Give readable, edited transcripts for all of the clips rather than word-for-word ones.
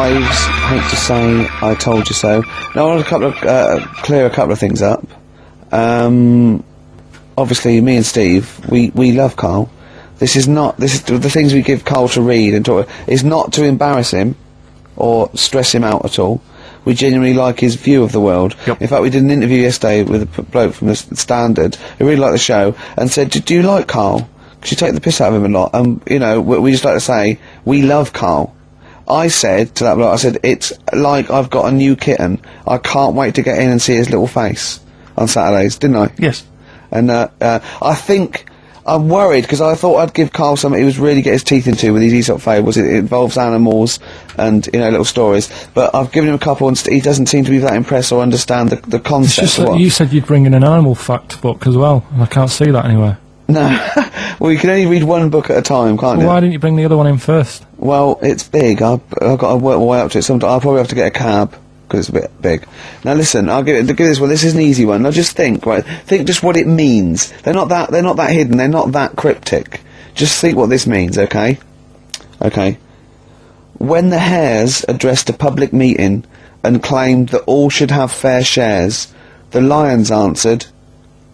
Faves, hate to say I told you so. Now I want to clear a couple of things up. Obviously, me and Steve, we love Carl. This is the things we give Carl to read and talk. Is not to embarrass him or stress him out at all. We genuinely like his view of the world. Yep. In fact, we did an interview yesterday with a bloke from the Standard who really liked the show and said, do you like Carl? Because you take the piss out of him a lot. You know, we just like to say, we love Carl. I said to that bloke, I said, it's like I've got a new kitten. I can't wait to get in and see his little face on Saturdays, didn't I? Yes. And I think I'm worried because I thought I'd give Carl something he was really get his teeth into with these Aesop fables. It involves animals and, you know, little stories. But I've given him a couple and he doesn't seem to be that impressed or understand the concept. It's just that you said you'd bring in an animal fact book as well, and I can't see that anywhere. No. Well, you can only read one book at a time, can't you? Why didn't you bring the other one in first? Well, it's big. I've got to work my way up to it. Sometimes I'll probably have to get a cab because it's a bit big. Now listen, I'll give this one. This is an easy one. Now just think, right? Think just what it means. They're not that hidden. They're not that cryptic. Just think what this means, okay? Okay. When the hares addressed a public meeting and claimed that all should have fair shares, the lions answered,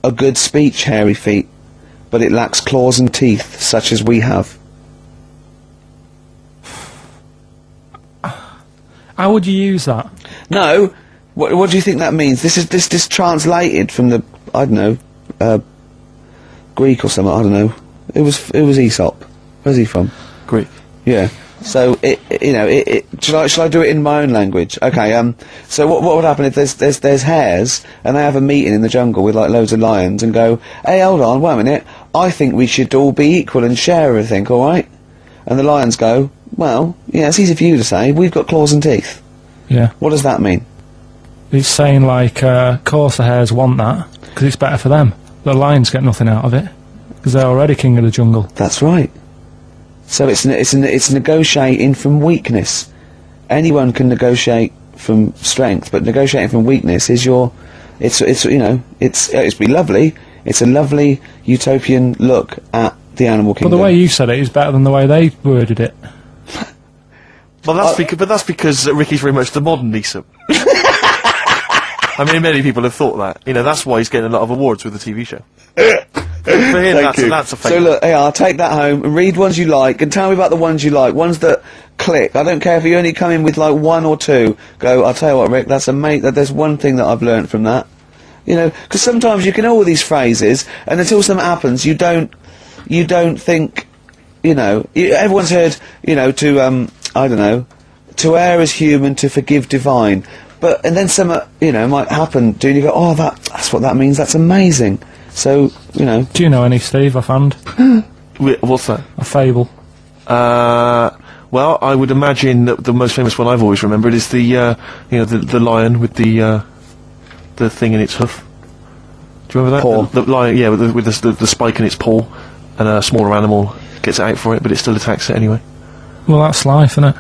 "A good speech, hairy feet, but it lacks claws and teeth such as we have." How would you use that? No, what do you think that means? This is translated from the, I don't know, Greek or something. I don't know. It was Aesop. Where's he from? Greek. Yeah. So shall I do it in my own language? Okay. So what would happen if there's hares and they have a meeting in the jungle with like loads of lions and go, hey, hold on, wait a minute. I think we should all be equal and share everything, all right? And the lions go, well, yeah, it's easy for you to say. We've got claws and teeth. Yeah. What does that mean? He's saying, like, of course the hares want that, because it's better for them. The lions get nothing out of it, because they're already king of the jungle. That's right. So it's negotiating from weakness. Anyone can negotiate from strength, but negotiating from weakness is it's be lovely. It's a lovely utopian look at the animal kingdom. But the way you said it is better than the way they worded it. Well, that's because Ricky's very much the modern Aesop. I mean, many people have thought that. You know, that's why he's getting a lot of awards with the TV show. For him, that's a fake. So look, hey, I'll take that home and read ones you like and tell me about the ones you like. Ones that click. I don't care if you only come in with like one or two. Go, I'll tell you what, Rick, that's there's one thing that I've learnt from that. You know, because sometimes you can know all these phrases, and until something happens, you don't think, you know, everyone's heard, you know, I don't know, to err is human, to forgive divine. And then something, you know, might happen, and you go, oh, that's what that means, that's amazing. So, you know. Do you know any, Steve, offhand? What's that? A fable. Well, I would imagine that the most famous one I've always remembered is the lion with the thing in its hoof. Do you remember that? Paw. The lion, yeah, with the spike in its paw, and a smaller animal gets out for it, but it still attacks it anyway. Well, that's life, isn't it?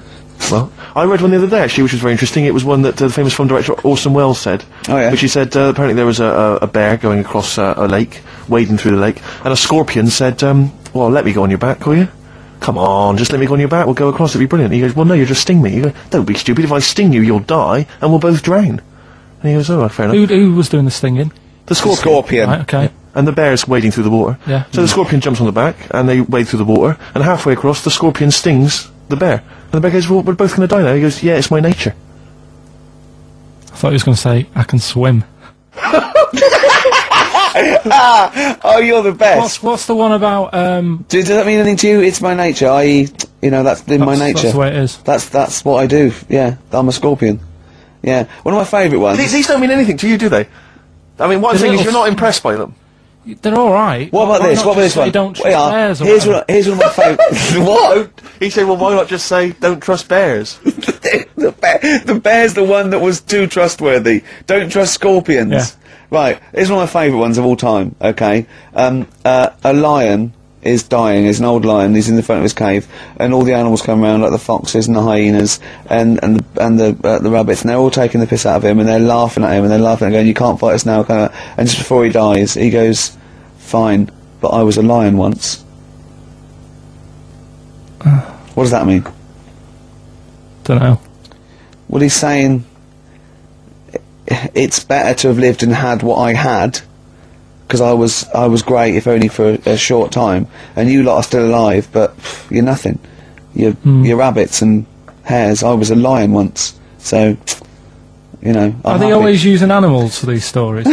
Well, I read one the other day, actually, which was very interesting. It was one that the famous film director Orson Welles said. Oh, yeah? Which he said, apparently there was a bear going across a lake, wading through the lake, and a scorpion said, well, let me go on your back, will you? Come on, just let me go on your back, we'll go across, it'll be brilliant. He goes, well, no, you'll just sting me. You go, don't be stupid, if I sting you, you'll die, and we'll both drown. And he goes, oh, fair enough. Who was doing the stinging? The scorpion. Scorpion. Right, okay. And the bear's wading through the water. Yeah. So the scorpion jumps on the back, and they wade through the water, and halfway across, the scorpion stings the bear. And the bear goes, well, we're both going to die now. He goes, yeah, it's my nature. I thought he was going to say, I can swim. Oh, you're the best. What's the one about, Does that mean anything to you? It's my nature, i.e., you know, that's in my nature. That's the way it is. That's what I do, yeah. I'm a scorpion. Yeah. One of my favourite ones. These don't mean anything to you, do they? I mean, what I'm saying is you're not impressed by them. They're alright. What about this? What about this one? Don't trust bears or here's whatever. one of my favourite. What? He said, well, why not just say, don't trust bears? The bear's the one that was too trustworthy. Don't trust scorpions. Yeah. Right, here's one of my favourite ones of all time, okay? A lion is dying, he's an old lion, he's in the front of his cave, and all the animals come around, like the foxes and the hyenas, and the rabbits, and they're all taking the piss out of him, and they're laughing at him, and they're laughing and going, you can't fight us now, and just before he dies, he goes, fine, but I was a lion once. What does that mean? Don't know. Well, he's saying it's better to have lived and had what I had, because I was great, if only for a short time, and you lot are still alive, but you're nothing. You're rabbits and hares. I was a lion once, so you know. Are they always using animals for these stories?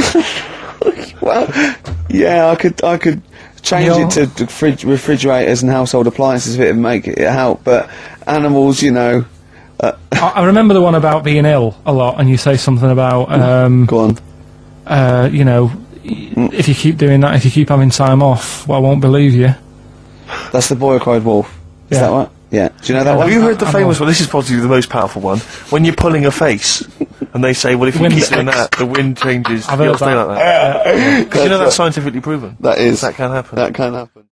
Well, yeah, I could change it to refrigerators and household appliances if it would make it help, but animals, you know. I remember the one about being ill a lot, and you say something about go on. you know, if you keep doing that, if you keep having time off, well, I won't believe you. That's the boy who cried wolf. Is that right? Yeah. Do you know that one? Have you heard the famous one? This is possibly the most powerful one. When you're pulling a face, and they say, well, if you keep doing that, the wind changes. I've heard that. Like that. Because you know that's scientifically proven. That is. That can happen. That can happen.